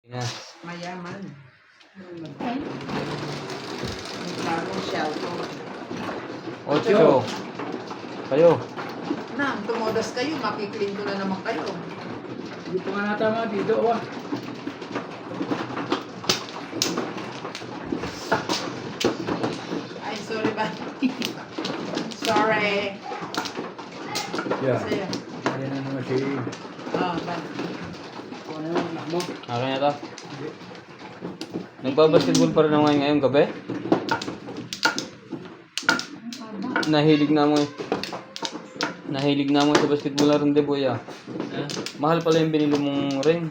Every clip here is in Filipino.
Yes. Mayaman. Ang bagong cellphone. 8. Kayo. Nang, tumodas kayo, makiklean ko na naman kayo. Hindi pa nga natama dito, oh. Ay, sorry ba? Sorry. Yeah. Sa'yo. Ano na naman si... Oh, ba? Ano naman, anak mo? Akin na to. Nagbabasketball pa rin ako ngayong gabi. Nahilig na mo sa basketball na rin, de boy ah. Mahal pala yung binili mong ring.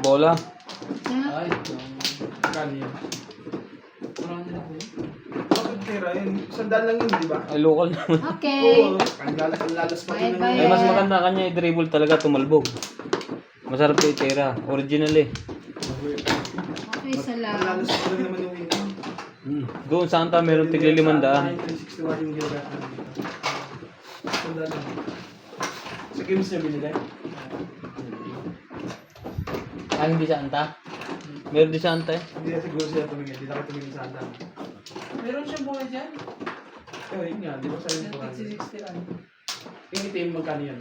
Bola. Ay, kanina. Bakit tira yun? Sandal lang yun, di ba? Ay, local naman. Okay. Ang lalas pa Bye, din bye. Ay, mas maganda kanya i-dribble talaga, tumalbog. Masarap yung itira. Original eh. Okay, Ang salamat. lalas pa rin naman yung win. Doon sa Anta, meron tigli 500. 961 yung ginagatan. Sandal lang. Sa games niya binili. Ah, hindi sa Anta? Meron din sa Anta eh. Hindi na siguro siya tumingin. Hindi na kayo tumingin sa sandal. Meron siyang buhay dyan? Kaya yun nga, di ba sa'yo yung kurang? Yung itim magkano yan?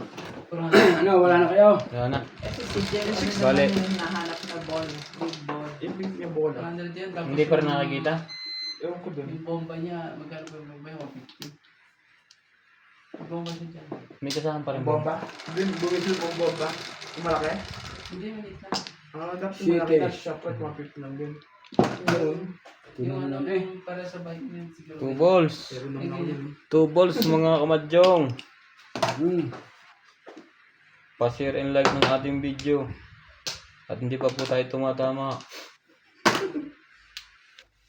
Ano, wala na kayo? Wala na. Ito si Jen, ano Bale. naman yung nahanap na ball? Big ball. Yung pink yung bola. Hindi pa rin nakakita. Ewan ko dun. Yung bomba niya, magkano ba yung bomba niya? 150. Yung bomba siya dyan. May kasama pa rin. Yung bomba? Din, bumisil pong bomba. Yung malaki? Hindi, maliit lang. Dapat Shit, yung malaki na eh. shopware, 150 lang din. Yun. Yung ano, eh. yung para sa bike niya siguro. 2 balls. Pero naman ako yun. 2 balls mga kamadyong. Hmm. Pa-share and like ng ating video. At hindi pa po tayo tumatama.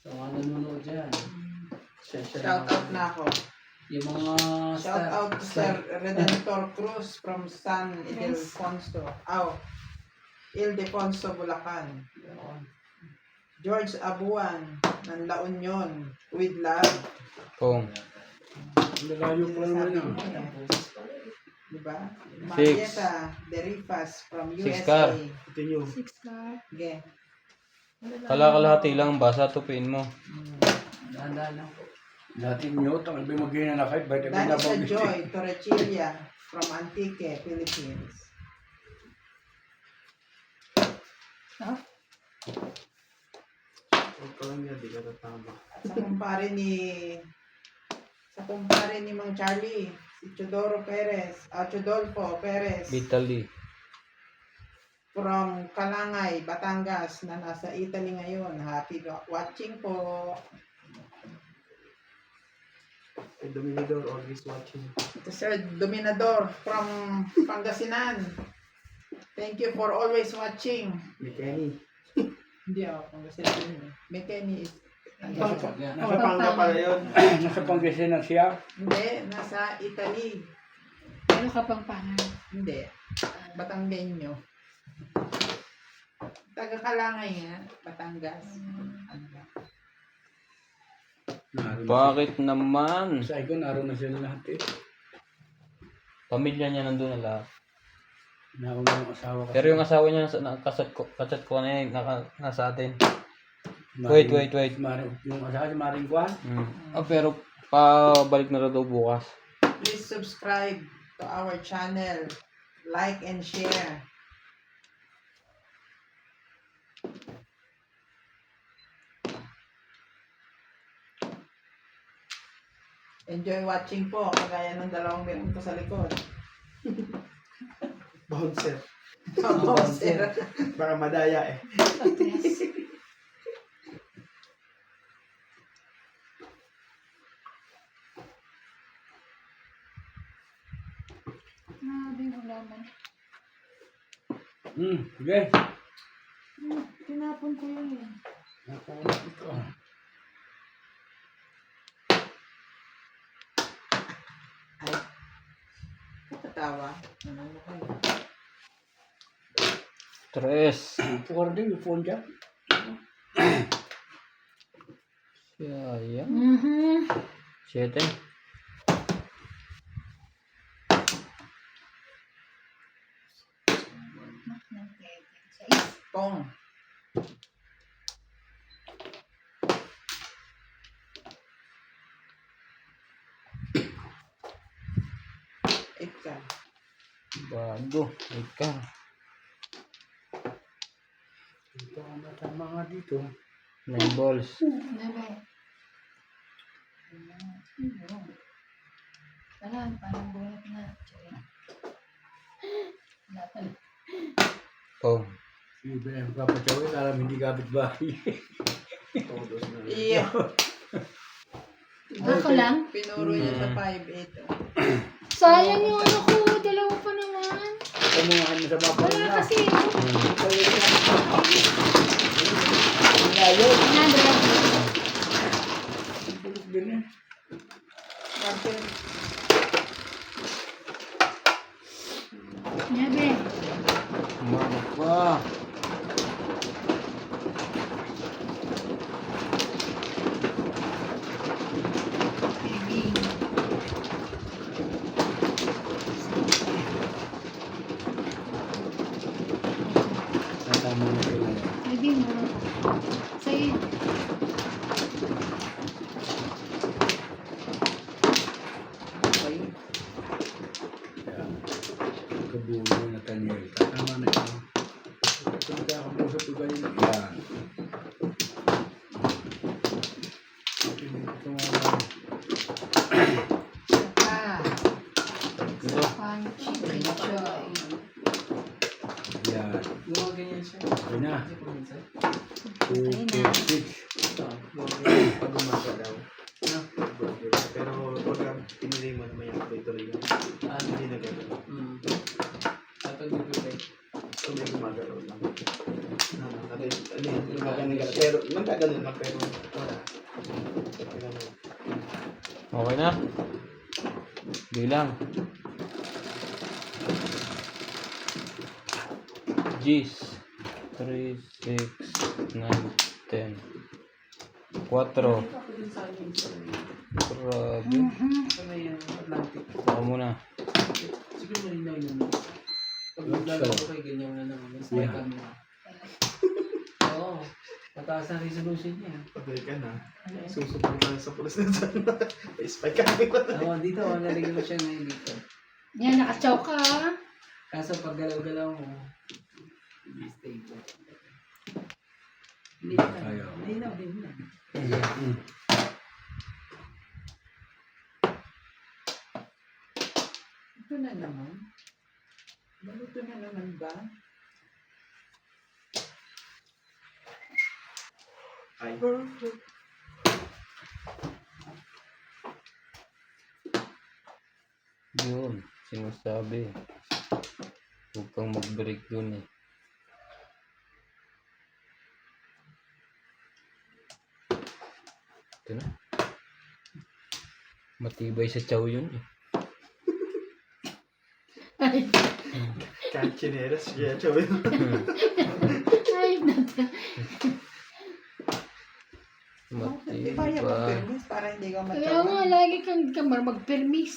So, mga nanonood dyan. Shout out na ako. Yung mga Shout out to Sir Redentor Cruz from San Ildefonso. Ildefonso, Bulacan. George Abuan ng La Union with love. Kung. Nalayo pa naman yun. Diba? Six. Marieta Derifas from 6 USA. car. Continue. 6 car. Okay. Kalahati lang basa tupiin mo. dahan-dahan lang po. Dati nyo, tangal ba mag-ina na kahit ba't Dati sa pinabawit Joy Torrechilia from Antique, Philippines. Huwag ka lang yan, di ka tatama. Sa kumpare ni Mang Charlie, si Chodolfo Perez Italy. from Kalangay, Batangas na nasa Italy ngayon. Happy watching po. A Dominador always watching. To Sir Dominador from Pangasinan. Thank you for always watching. Ni Kenny. Hindi ako Pangasinan. May Kenny is... Nasa Panga pala yun. Nasa Pangasinan siya. Hindi, nasa Italy. Pero kapangpangan. Hindi. Batanggenyo. Taga Kalangay nga, Batangas. Ano ba? Bakit naman? Sa ikaw, naroon na sila lahat eh. Pamilya niya nandun na lahat. Nauna yung asawa kasi. Pero yung asawa niya, kasat ko na yun, nasa atin. Wait. Yung asawa si Maring Kwan. Pero pabalik na daw bukas. Please subscribe to our channel. Like and share. Enjoy watching po, kagaya ng dalawang meron ko sa likod. Bouncer. Bouncer. Baka madaya eh. Grabe yung ulaman. Sige. Tinapon ko yun eh. Nakuha ito. Ay. Katatawa. Ano kayo? 3. Pukar din yung phone dyan. Sayang. 7. Okay. Pong. Ika. Bago. Ika. Ito ang matama nga dito. 9 balls. Nebe. Wala, parang bulat na. Sorry. Wala pala. Pong. Si Ben Papachawin, alam hindi kapit bahay. Todos na. Iya. Ako lang? Pinuro niya sa 5-8. Sayang yung ano ko. Dalawa pa naman. Kumuhaan mo sa mapa Wala nila. kasi. Ngayon. 100. Bulok din eh. Martin. Nebe. Umabot pa. Baby. Natama na sila. Baby mo. Sa'yo. Okay. Kabuo na Daniel. Tama na ito. Ito nagkakamusap ko kanina. Yan. Ito nga lang. Saka. Ito. Punchy Joy. Yan. Gumaganyan siya. Okay na. Kasi kung minsan. 2, 4, 6. Pag umaga daw. No? Pero pag pinili mo naman yung tuloy yun. Hindi na gano'n. Kapag nag-break. So may gumagalaw lang. Gumagalaw. Pero, nagkaganon lang pero wala. Okay na. Bilang. G's. 3, 6, 9, 10. 4. Ako din sa akin. Grabe. Sa may Atlantic. Baka muna. Siguro malinaw yun. Pag naglalaro ko kay ganyan na naman. Mas may camera. Oo. Mataas ang resolution niya. Pagay ka na. Susubok ka sa pulis na dyan. Spy kami pa. Oo, dito. Nalagyan ko siya ngayon dito. Yan, nakachow ka. Kaso pag galaw-galaw mo, hindi stable. Hindi na. Ayaw. Malinaw din na. Ito na naman. Baluto na naman ba? Ay. Yun. Sinasabi. Huwag kang mag-break dun eh. Ito na. Matibay sa chow yun eh. Ay, Kahit chineras, kaya chawin. ay, natin. Hindi kaya Matibay. mag-permis para hindi ka Kaya nga, matyawan. lagi kang kamar mag-permis.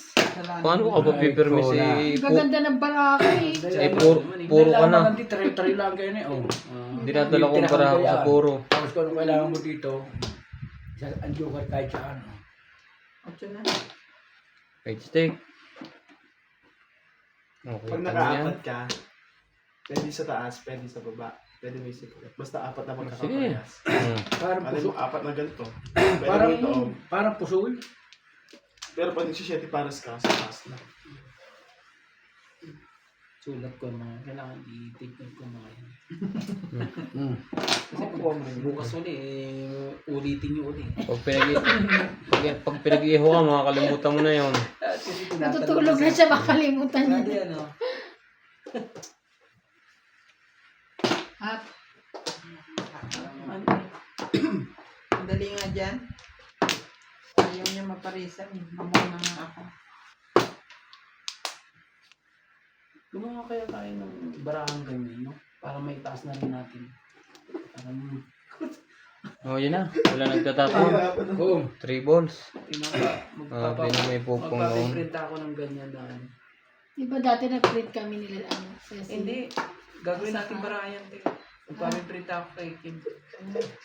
Paano ka ba pipirmi si Ang gaganda ng baraka eh. Eh, puro ka na. Tari lang kayo na eh. Oh. Dinadala kong para ako sa puro. Tapos kung ano kailangan mo dito, ang joker kahit saan. Ocho na. Kahit steak. Okay, Pag ano yan? nakaapat ka, pwede sa taas, pwede sa baba. Pwede may secret. Basta apat na magkakaparehas. Parang Alam puso. mo, apat na ganito. Pwede Parang, dito. parang pusoy. Pero pag nagsisiyete paras ka, sa taas na. Sulat ko mga kailangan i-take ko mga yan. Kasi Makukuha mo rin. bukas uli, ulitin nyo uli. Pag pinag-iho ka, makakalimutan mo na yun. Kasi Natutulog na siya, makalimutan niya. Hindi ano. At, Ang dali nga dyan. Ayaw niya maparisan. Mamuna nga ako. Gumawa kaya tayo ng barahang ganyan, no? Para may taas na rin natin. Para Oh, yun na. Wala nagtatapon. Oo. 3 balls. magpapa- May pupong noon. magpapaprint ako ng ganyan na ano. di ba dati nag-print kami nila ano? Sa Hindi. Gagawin natin barahan yan. Magpapiprita ako kay Kim.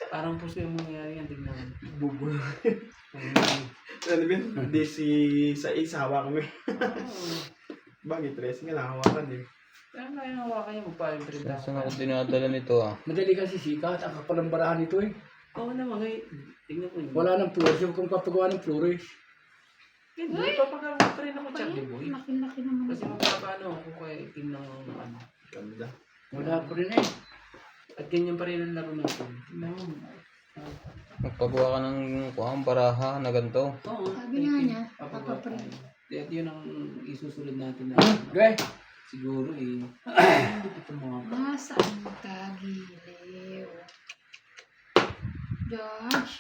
Parang puso yung mangyayari yan, tignan mo. Bubo. Ano ba? Hindi sa isawa kami. Bakit? Tres nga lang, hawakan din. Kaya kaya hawakan niya, magpapiprita ako. Saan ako dinadala nito ah? Madali kasi sikat. Ang kapal ng barahan nito eh. Oo naman, ngayon. Tignan mo yun. Wala ng flores. Yung kung papagawa ng flores. Hindi, papagawa pa rin ako Chuck the Boy. Laki-laki naman. Kasi magpapaano ako kay Kim ng ano. Ganda. Wala pa rin eh. At ganyan pa rin ang laro natin. Tignan mo. Magpagawa ka ng baraha na ganito. Oo. Sabi nga niya, Papagawa papaprint. tayo. Kaya yun ang isusunod natin na. Okay. Siguro eh. Hindi ito mga. Nasaan ka, Giliw? George?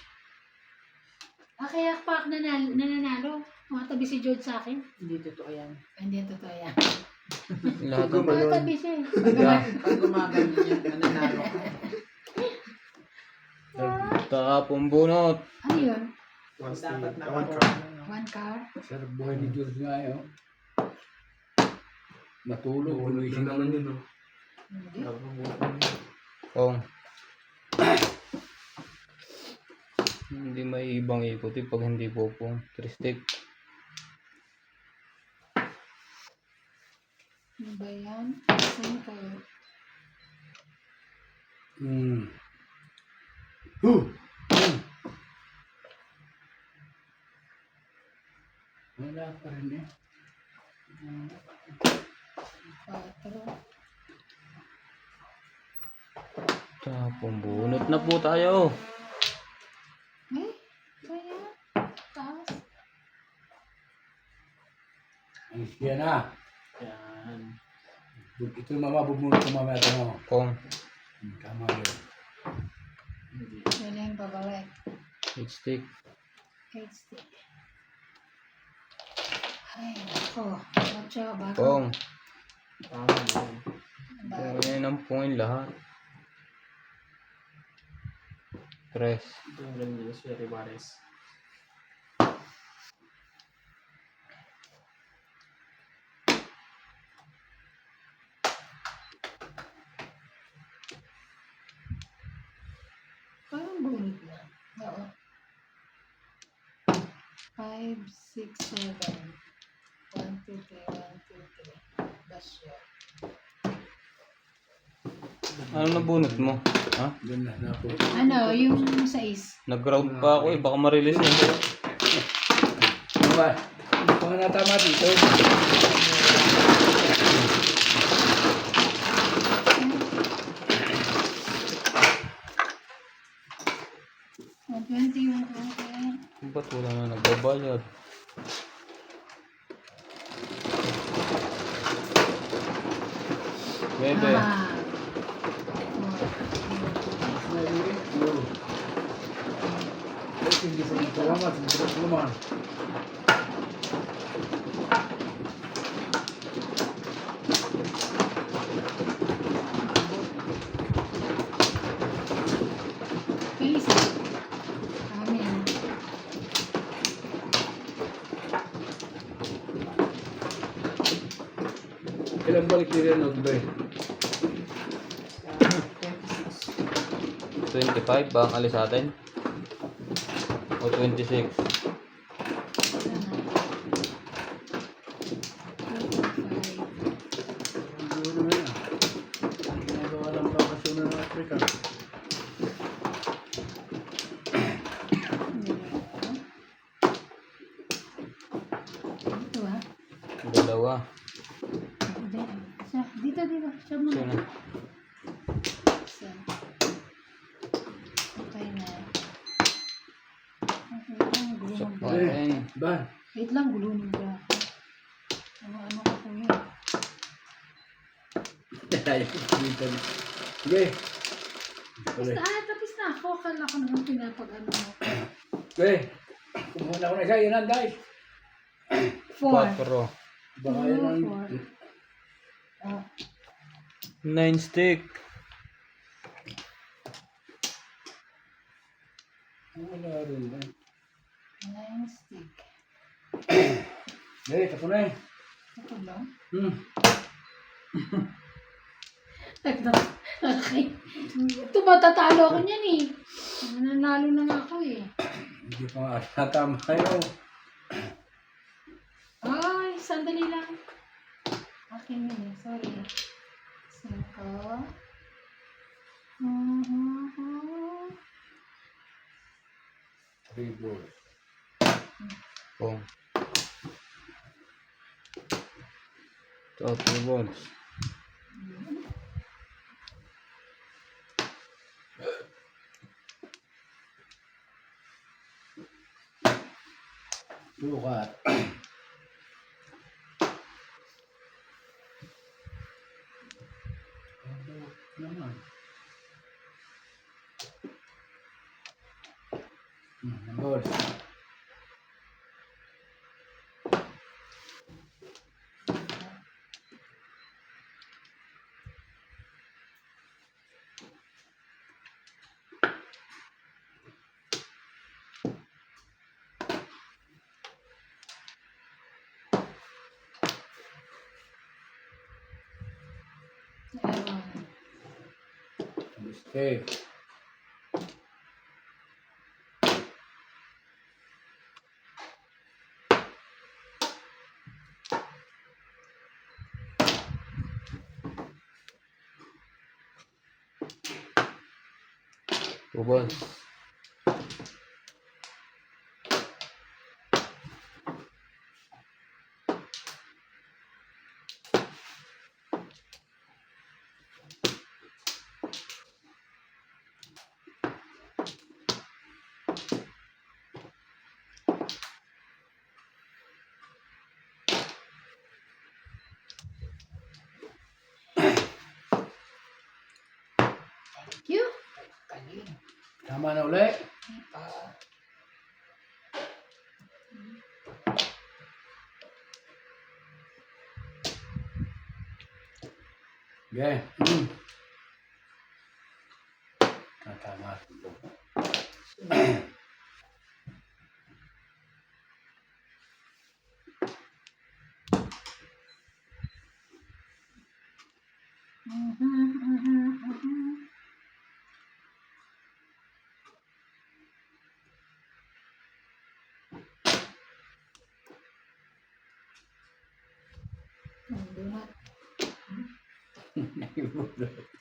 Kaya pa nananalo. Matabi si George sa akin. Hindi totoo yan. Hindi, totoo yan. Lahat ng Matabi siya eh. Pag gumagamit niya, nananalo ka. tapong bunot. Ano yun? One stick. Dapat na One ako. cup. One car? Sarap buhay ni George nga eh. Oh. Matulog. Bunot Gumising na naman yun, no? Hindi. Kung hindi may ibang ikot pag hindi po po. Tristic. Ano ba yan? Saan kayo? Wala pa rin eh. 4. Tapong bunot na po tayo. Eh? Kaya? Taas? Ang siya na. Yan. Ito mama, bubunod ko mamaya ito mo. Kung Tama yun. Wala yung babalik. stick. 8 stick. Ay, nako. Ocho, bago. Kung Tama yan. Bago. kung yan ang pungin lahat. 3. Ito yung ganda ni Swery Bares. Parang bunot na. Oo. 5, 6, 7. 1, 2, 3, 1, 2, 3. Basyo. Ano na bunot mo? Ha? Doon na ako. Ano, yung 6. Nag-ground pa ako baka ma-release na. Ano ba? Hindi ko nga natama dito. One 20. Ba't wala na nagbabayad? Bebe. Ah. Hindi ko salamat. Hindi ko naman. May isa. Amin. Ilang balik nila na ba? 25 ba ang alis sa atin? O 26? Ano na yan? Ginagawa lang bakasyon ng Africa. Ito ah. Dalawa. Dito. Siya mo. Sino? Isa. Okay na. Okay lang, Sa gulungan ka. pain. Ba? Wait lang, gulungan ka. Ano ka po yun? Sige. Tapos na, tapos na ako. Akala ko naman pinapag-ano mo. Okay. Kumuha na ako na isa. Yan lang guys. 4. 4. Baka yan ang... Oh. 9 stick. Wala rin eh. 9 stick. Okay, tapos na eh. Ito lang. Hmm. Okay. Ito ba, tatalo ako niyan eh. Nanalo na nga ako eh. Hindi pa nga natama kayo. Ay, sandali lang. Akin yun eh, sorry. 5. Three balls. Oh. Ito, 2 balls. Sukat. Naman. Balls. Mistake. Two balls. Thank you. Tama na ulit. Okay. Tama. Do not.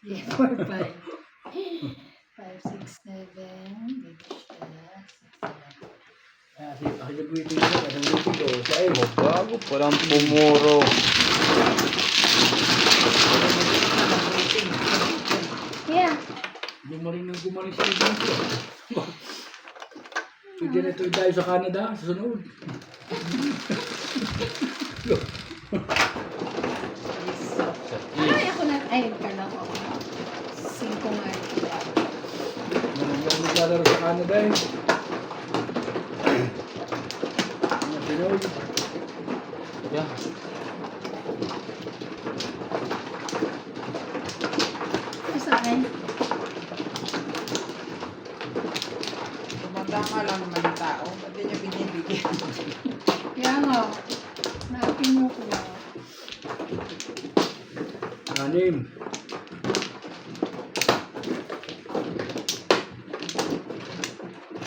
Yeah, 4, 5. 5, 6, 7. Dito siya. 6, 7. Ako yung buwitin ko. Ano yung buwitin ko? Sa iyo. Oh, bago palang pumuro. Yeah. Hindi mo rin nang gumaling sa ibang ko. Pwede na ito tayo sa Canada. Sa sunod. Ay, ako na. Ay, kala ko. 5 nga. Manang naglalaro sa Canada eh. Mga Pinoy. Yeah. Ito sa akin. Tumatama lang naman yung tao. Ba't di niya binibigyan? Kaya nga. Naapin mo ko. 6.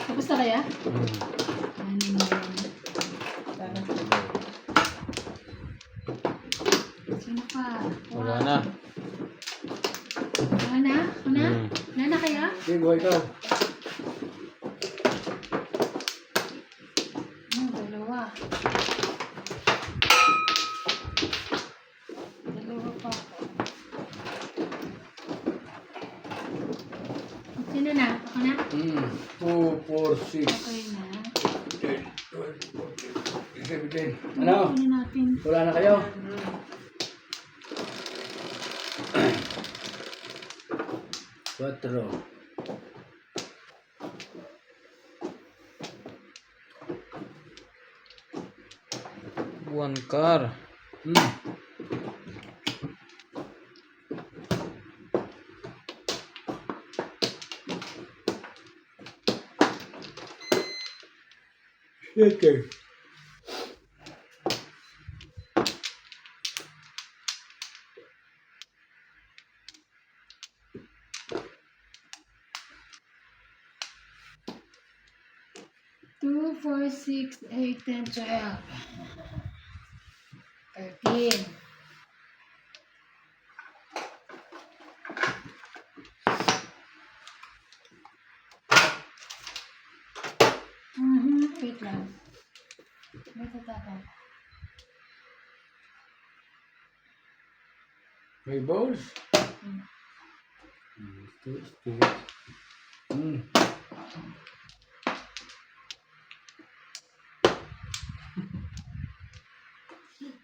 Tapos na kaya? Hmm. 6 na yan. Sino pa? Wala na. Wala na? Ako na? Hmm. Wala na kaya? Sige, buhay ka. Dalawa. Dalawa pa ako. Sino na? Ako na? 2, 4, 6, Okay na. 10, 12, 14, 17. Ano? Ano natin? Wala na kayo? Cuatro. One car. Siete. 4, 6, 8, 10, 12. 13. Wait lang. May tatapang. May balls. Hmm. Stay.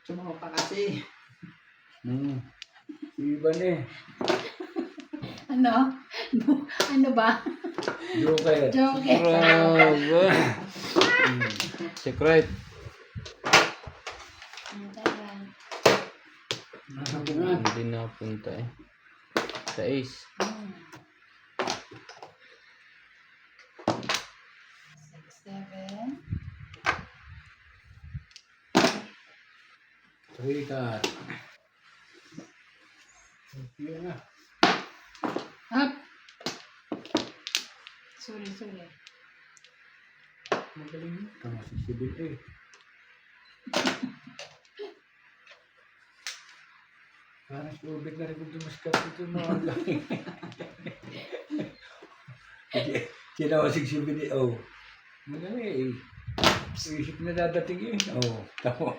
Sumawa pa kasi. Iba na eh. Ano? Ano ba? Joker. Joke. Grabe. Secret. Tagal. Hindi napunta eh. Sa ace. 6, 7. Three card. Okay na. Up. Sorry. Magaling. Tama si Sibil eh. Parang si Ubik na rin kung tumaskat ito mga galing. Sinawasig si Sibil eh. Oh. Magaling eh. Isip na dadating eh. Oh. Tama.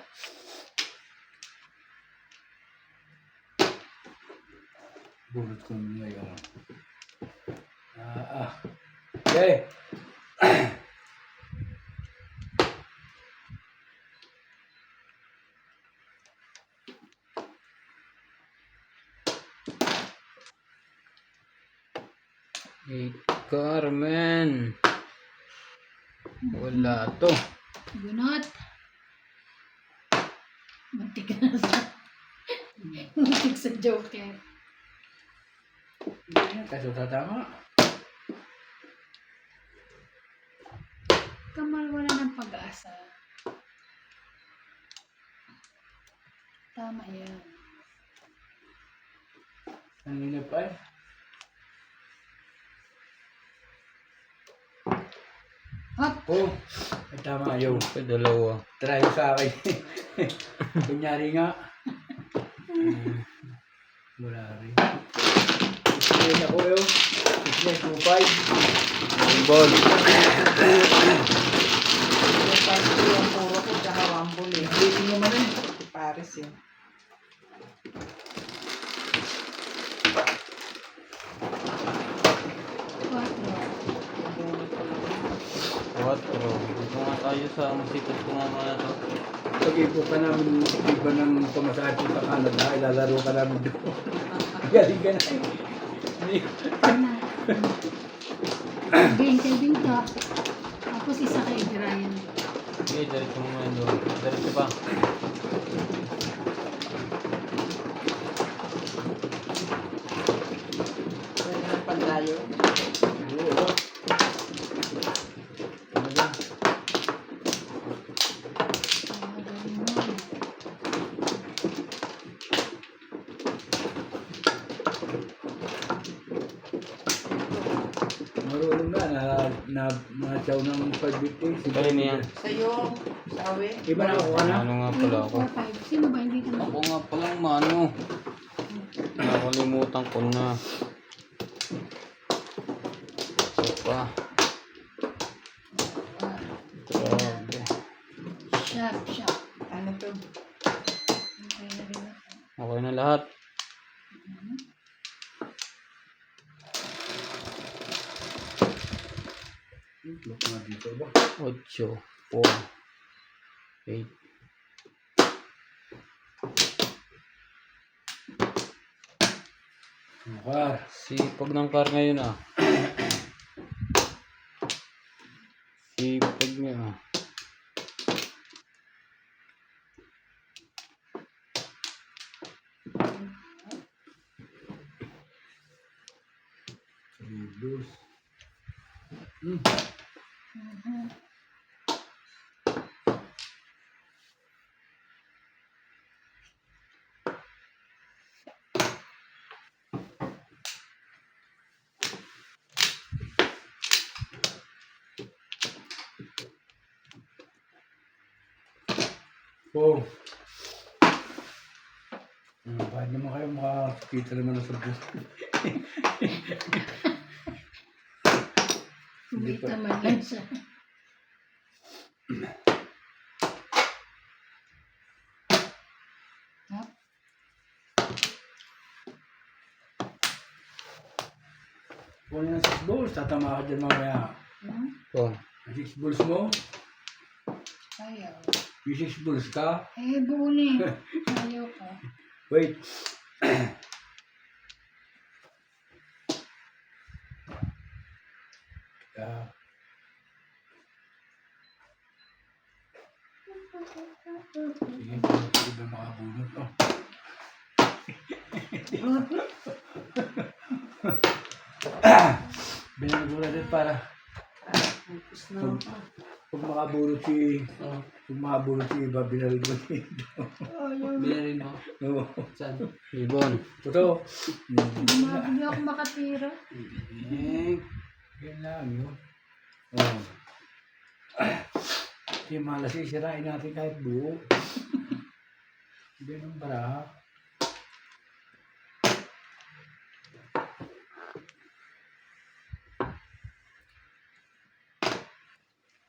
Bulot ko ngayon. Okay. Hey, Carmen. Wala to. Bunot. Muntik na sa... Muntik sa Joker. Hindi na, kaso tatama. Kamal, wala ng pag-asa. Tama yan. Ano na pa eh? Hop! Oh, ay tama yun. Ito dalawa. Try mo sa akin. Kunyari nga. Wala rin. Explain ako yun. Explain 2-5. Ball. Yung party yung puro ko, tsaka wambol eh. Hindi naman eh. Si Paris eh. Quatro. 4. Dito nga tayo sa musikat ko nga mga to. Pag-ipo ka namin, iba ng pamasahe sa Canada, ilalaro ka namin doon. Galing ka na eh. Ano? 20 dito. Tapos isa kay Brian. Okay, diretso mo nga doon. Diretso pa. Pwede ng pandayo. Oo. Ano ba? Marunong na chow ng 550. Kaya niya. Sa'yo, sawi. Iba na ako na. Ano nga pala ako? 4, 5. Sino ba? Hindi ka na. Ako nga palang mano. Nakalimutan ko na. Ito pa. Grabe. Sharp. Ano to? Okay na rin ako. Okay na lahat. Look nga dito ba? 8, 4, 8. Car. Sipag ng car ngayon ah. Sipag niya ah. Dos. Oh. Bakit naman kayo makakita naman ng sabos? Wait naman lang siya. Hop. Kung yung 6 balls, tatama ka dyan mamaya. Hmm? Kung. Ang 6 balls mo, Ayaw. yung 6 balls ka, Eh, buo na eh. Ayaw ko. wait. Ah. Sige, hindi ba makabunot? Oh. Binigyan ko na rin para Focus na ako. pag makabunot si iba, binalik mo dito. Binarin mo. Oo. Saan? Ibon. Ito. Hindi ako makatira. Yan lang yun. Oh. Kasi malas sisirain natin kahit buo. Ganun para.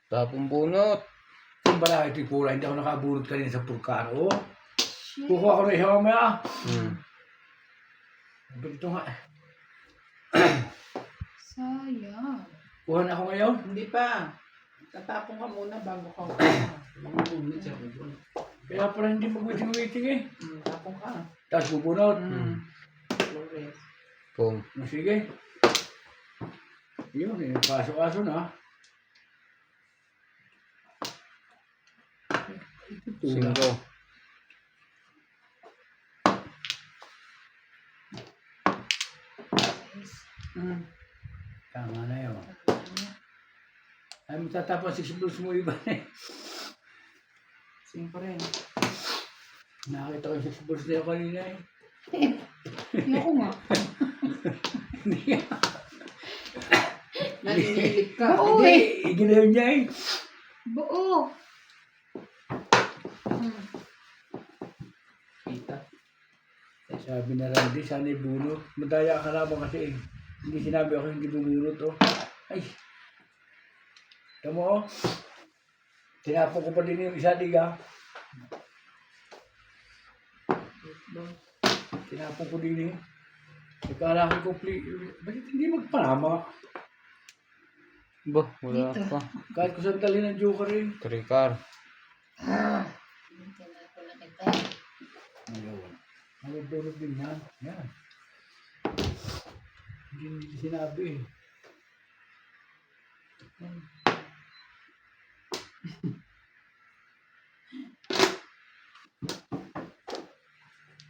Tapong bunot. Yung bara ito yung pula, hindi ako nakabunot kanina sa purkano. Kukuha ko na siya mamaya. Ito nga. Sayang. Kuha na ako ngayon. Hindi pa. Tatapon ka muna bago ka. Mga bunot siya. Kaya pala hindi mag-waiting eh. Tapon ka. Tapos bubunot. Flores. Kung. Sige. Yun eh, paso-aso na. Tula. 5. Tama na yun. Ay, matatapos 6 balls mo iba eh. Sing pa rin. Nakakita ko yung 6 balls na yun kanina eh. Ayoko nga. Naninilip ka. Oo Hindi, eh. ginayon niya eh. Buo. Kita. Sabi na Randy, sana ibunot. Madaya ka naman kasi eh. Hindi sinabi ako hindi bubunot oh. Ay. Tama oh. Tinapon ko pa din yung isa diga. Tinapon ko din eh. Nagkalaki ko bakit hindi magpanama? Bah, wala Dito. pa. Kahit ko sandali ng joker eh. Trikar. Tinapon na kita. Ayun. Nalabulog din yan. Yan. Hindi sinabi eh.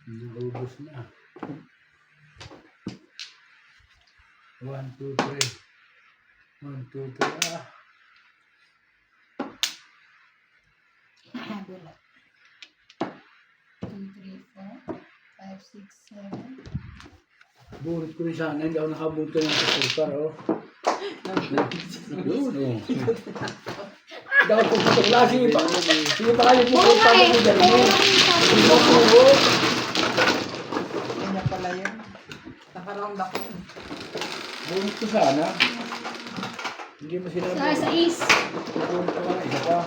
Naubos na. 1, 2, 3. 1, 2, 3. Ah. Bulat. 2, 3, 4, 5, 6, 7. Bunot ko rin sana. Hindi ako nakabunto ng kapulkar oh. Yun oh. Hindi ako puputok lang. Sige pa. Sige pa kayo puputok pa mo dyan. Hindi mo puputok. Kanya pala yun. Nakaround ako. Bunot ko sana. Hindi mo sinabi. Sa is. Bunot ko nga isa pa.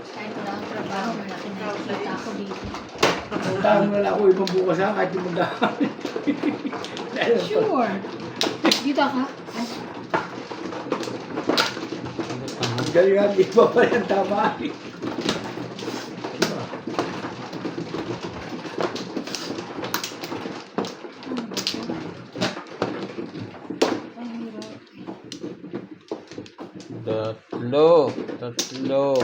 Kahit wala akong trabaho, malaki na nakikita ako dito. Puntahan mo na lang ako ibang bukas ha. Kahit yung magdahal. Sure. Dito ka? Ay, Ang galing nga. Di ba pa yan tama eh. ang hirap. Tatlo.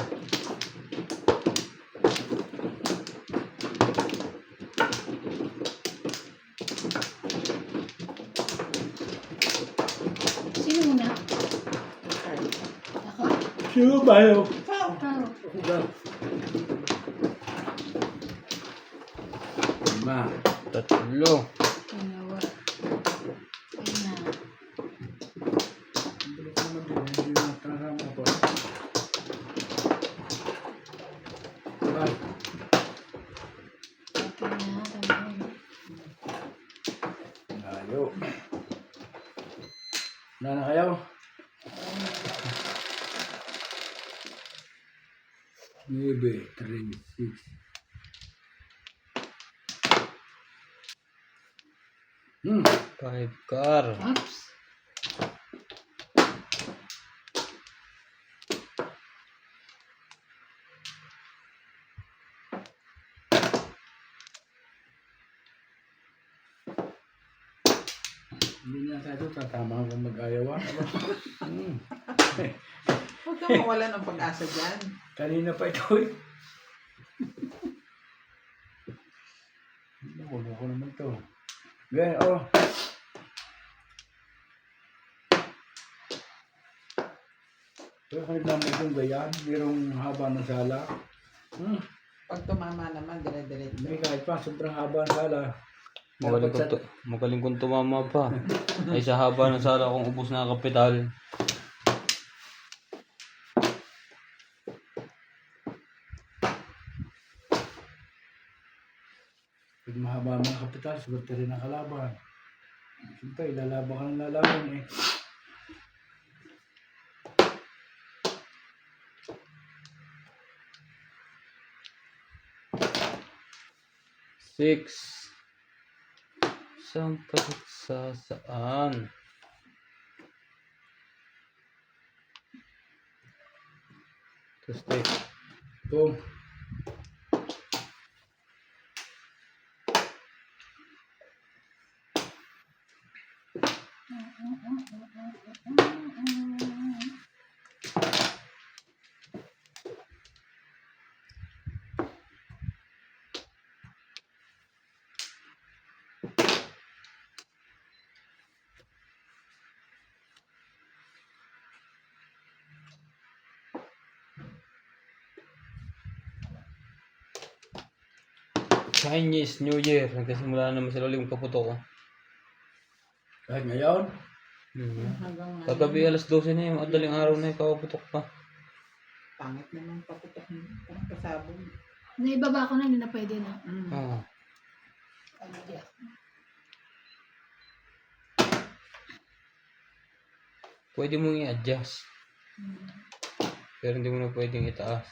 Sino muna? Ako? Sino ba yun? Ikaw. Ikaw. Ako ba? Lima. Tatlo. Dalawa. Ayun na. Ang bilis naman din. Hindi na tarama ko. Yo. Wala na kayo? Maybe 3, 6. Hmm. 5 car. Oops. Hindi na tayo tatama kung mag-ayaw. Hmm. Huwag kang mawala ng pag-asa dyan. Kanina pa ito eh. Nakulo ko naman ito. Ganyan, oh. Pero kahit naman itong gayan, mayroong haba ng sala. Hmm. Pag tumama naman, dire-diretso. Hindi kahit pa, sobrang haba ng sala. Magaling kong tumama pa. Ay sa haba ng sala kong ubos na kapital. Pag mahaba mga kapital, swerte rin ang kalaban. Siyempre, lalaban ka ng lalaban eh. Six. Saan pa sa saan? Tuesday. Boom. Chinese New Year. Nagkasimula naman sila ulit kaputo ko. Kahit ngayon, Hanggang ngayon, Kagabi alas 12 na yung madaling araw na yung kaputok pa. pangit naman paputok mo. Parang kasabog. Naibaba ko na, hindi na pwede na. Ah. Pamilya. Pwede mong i-adjust. Pero hindi mo na pwedeng itaas.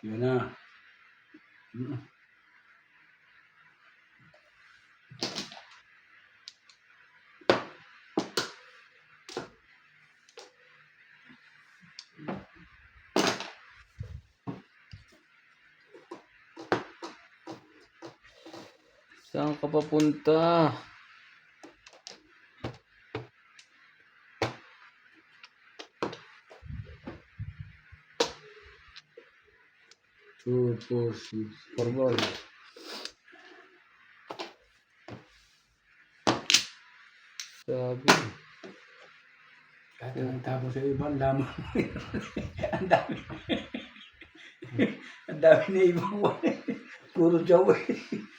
yun na. Hmm. Saan ka papunta? Two, four, six. Forbol. Sabi. Kahit ang tapos sa iba, ang lamang mo yun. Ang dami. Ang dami na ibang wala. Puro jawa eh.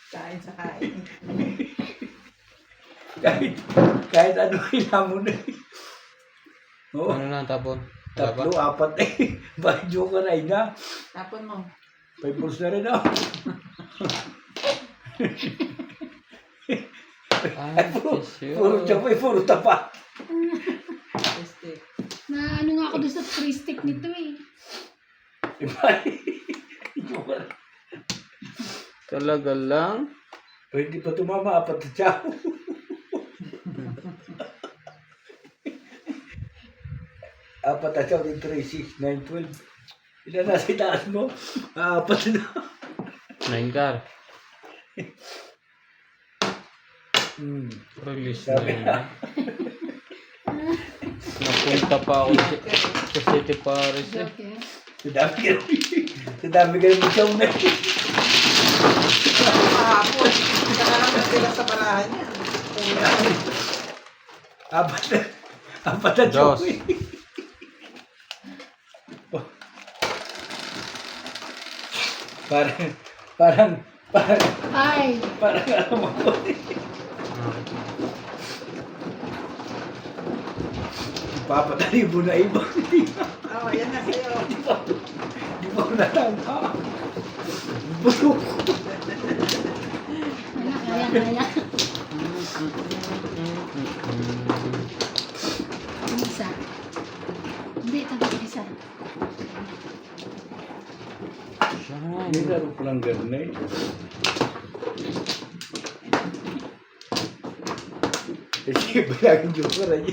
Kain sa kain. kahit ano ilamon na eh. Oo. Ano na tapon? Wala ba? Tatlo, apat eh. Bakit joker ay na? Tapon mo. 5 balls na rin ako. Ay, Puro jawa eh, puro tapa. Stick. Na ano nga ako doon sa free stick nito eh. Iba eh. Joker. Talaga lang? Pwede pa tumama, apat na tiyaw. Apat na tiyaw, 3, 6, 9, 12. Ilan na sa itaas mo? Apat na. 9 car. Release na Sabi yun. na. Napunta pa ako sa City Paris eh. Okay. Sa dami ka ng tiyaw na. Kahapon. Saka naman sila sa barahan niya. Apat na tiyaw Dos. eh. Parang Ay! ano mo ko eh. Papadali mo na iba. Oh, yan na sa'yo. Di ba ko natama? Busok. Kaya. Yung isa. Hindi, tapos isa. May laro ko lang ganun eh. Kasi balaging joker ay.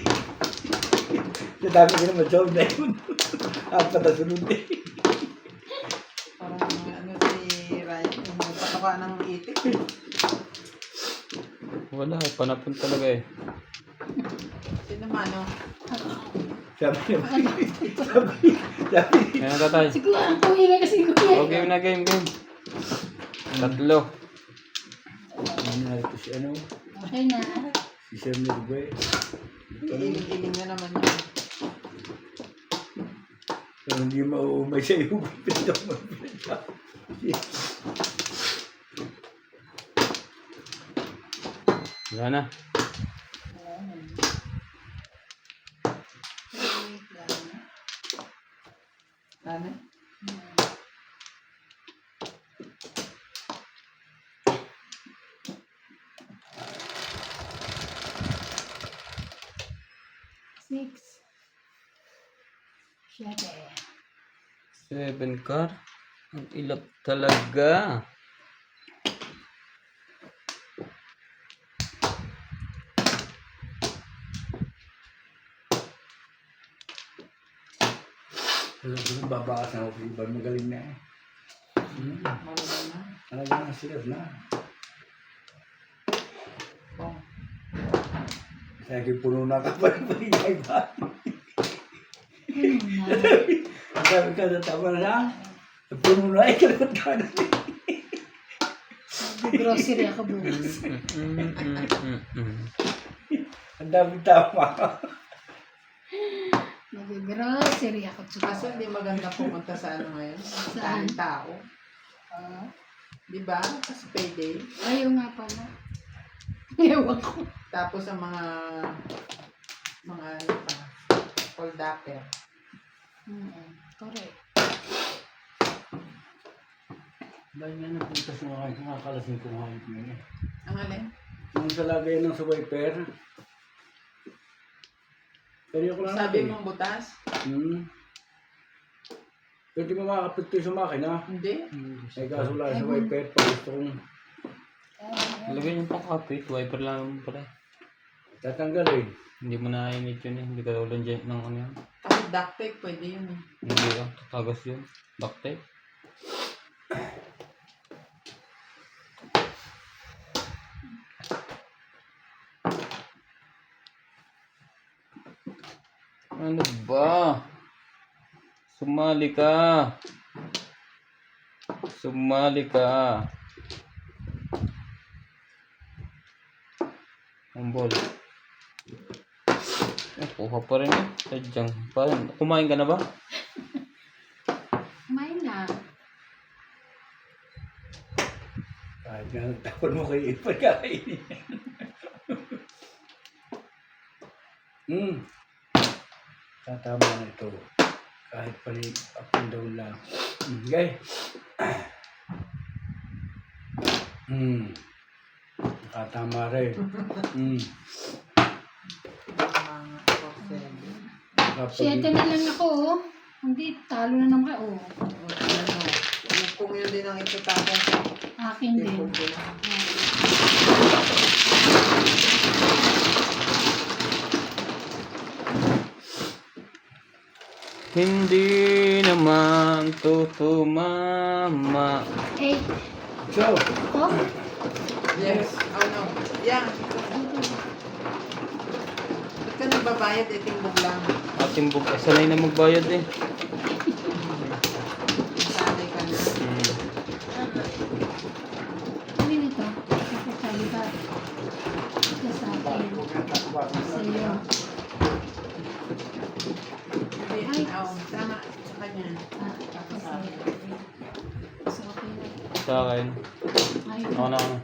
Sa dami ko naman job na yun. Apat na sunod eh. Parang ano si Ryan, yung pataka ng itik. Wala, panapon talaga eh. Sino mano? Sabi niya, Ayan tatay. Siguro, ang kuhinga kasi kuya. Oh, game na game. Tatlo. ito si ano, Okay na. si Sir Mirbe. Iiling-iling na naman yun. Kung hindi mauumay sa iyo, pito mo. Wala na. Wait lang. Ano? Six. Siyete. 7 car. Ang ilap talaga. Babakas na ako, iba magaling na eh. Malaman na. Talagang sila na. Oh. Kaya puno na ka pa rin pa iba. Ano na? Ang sabi ka sa tama na, puno na eh, kalapot ka na. Grocery ako bukas. Ang dami tama. Mag-grocery ako Kaso tsaka. hindi maganda pumunta sa ano ngayon. Saan? Daming tao. Ah, Di ba? Kasi payday. ayaw nga pala. Ewan ko. Tapos ang mga ano pa, hold upper. Correct. Dahil nga napunta sa mga kalasing kong hayop mo eh. Ang alin? Yung sa lagay ng sa wiper. Pero ko lang Sabi natin. mong butas? Pero di mo makakapit ko sa makina. Hindi. Ay kaso lang sa wiper. Pag gusto kong Lagay yung pangkapit. Wiper lang pala. tatanggalin. Hindi mo na init yun eh. Hindi ka ulan dyan ng ano yan. Kasi duct tape pwede yun eh. Hindi ah. Tatagas yun. Duct tape. Ano ba? Sumali ka. Sumali ka. Ang ball. Kuha pa rin eh. Sadyang. Parang, kumain ka na ba? Kumain na. Kahit nga nagtapon mo kay Ipan kakainin. Tatama na ito. Kahit palit up and down lang. Okay. Nakatama rin. Mga ako, 7. Siyete na lang ako, oh. Hindi, talo na naman ka, oh. Ano, kung yun din ang itatapon sa Akin din. table ko lang. Hindi naman to tumama. 8. So, Oh, Yes. Oh no. Yeah. Ba't ka nagbabayad? Timbog lang. Ating bug. Sanay na magbayad eh. Sanay ka na. ano nito? Kapitali ba? Ito sa akin. Sa iyo. Hindi. Oh, tama. Sa kanya. Tapos sa iyo. So, okay na. Sa akin. Ayun. Ako na ako.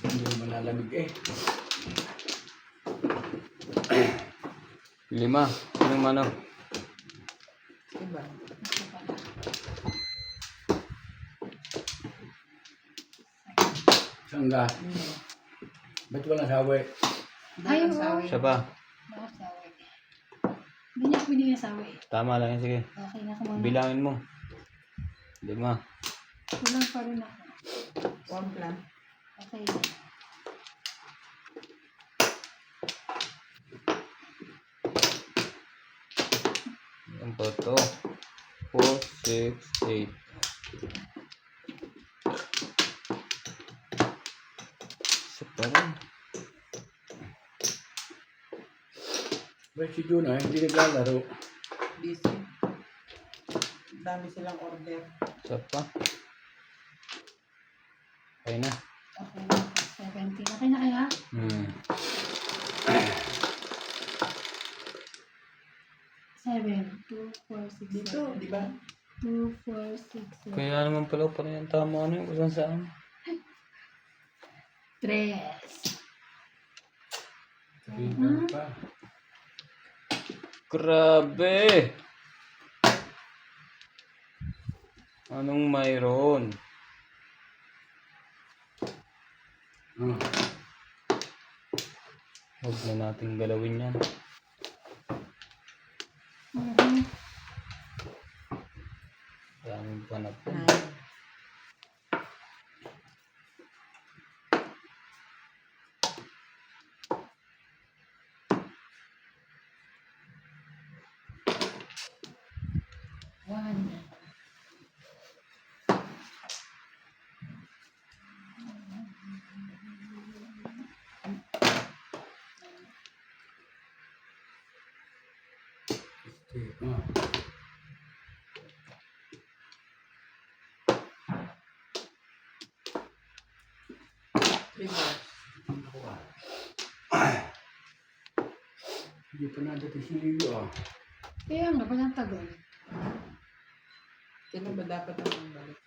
hindi naman lalamig eh. 5. Yung ano? Diba? Ito pala. Sangga. Ba't walang sawi? Ay, Ang sawi. Siya pa. Bakit sawi? Hindi niya ako binigyan sawi. Tama lang yan. Sige. Okay na ako muna. Bilangin mo. 5. Kulang pa rin ako. One plan. Okay. Yan po to. 4, 6, 8. Isa pa rin. Ba't si Juna hindi naglalaro? Busy. Dami silang order. Isa pa. Okay na. Okay na. 70. Okay na kaya? Hmm. 7, 2, 4, 6, Dito, di ba? 2, 4, 6, 7. Kaya naman pala yung tama ano yung kung saan. 3. Tingnan pa. Grabe! Anong mayroon? Ah, Huwag na natin galawin yan. Daming panapon. 9. One. ah. Three bars. Hindi pa nadating si Lilo ah. Kaya nga, ba't ang tagal? Kailan ba dapat ang balik?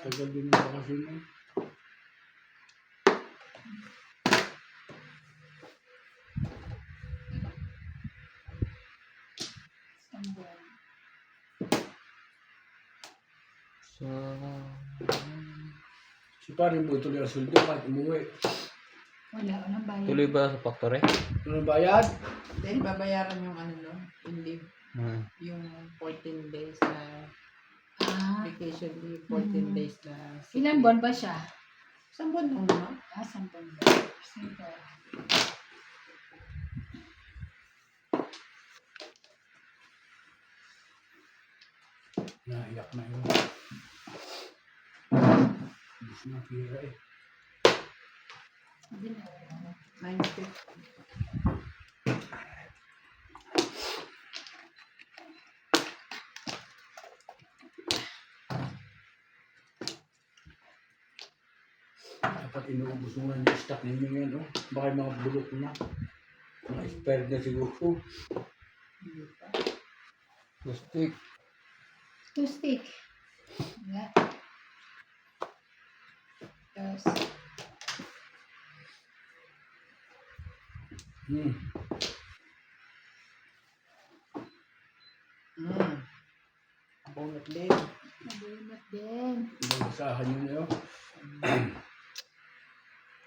Tagal din na kasi mo. Isang buwan. So, Si paring mo tuloy ang suldo kahit umuwi. Walang bayad. tuloy ba sa factory? Ano bayad? Then, babayaran yung ano no? Yung leave. Hmm. Yung 14 days na Ah, vacation leave. 14 days na sick ilang leave. buwan ba siya? Isang buwan lang naman. Ah, 10 buwan. Sige. Naiyak na yun. Gusto na pira eh. Hindi na. 950. Dapat inuubos mo na yung stock ninyo yan, oh. Baka yung mga bulok na. Mga expired na siguro. Plastic. 2 stick. Wala. Tapos, Bunot din. nabunot din. Ibang usahan yun, oh.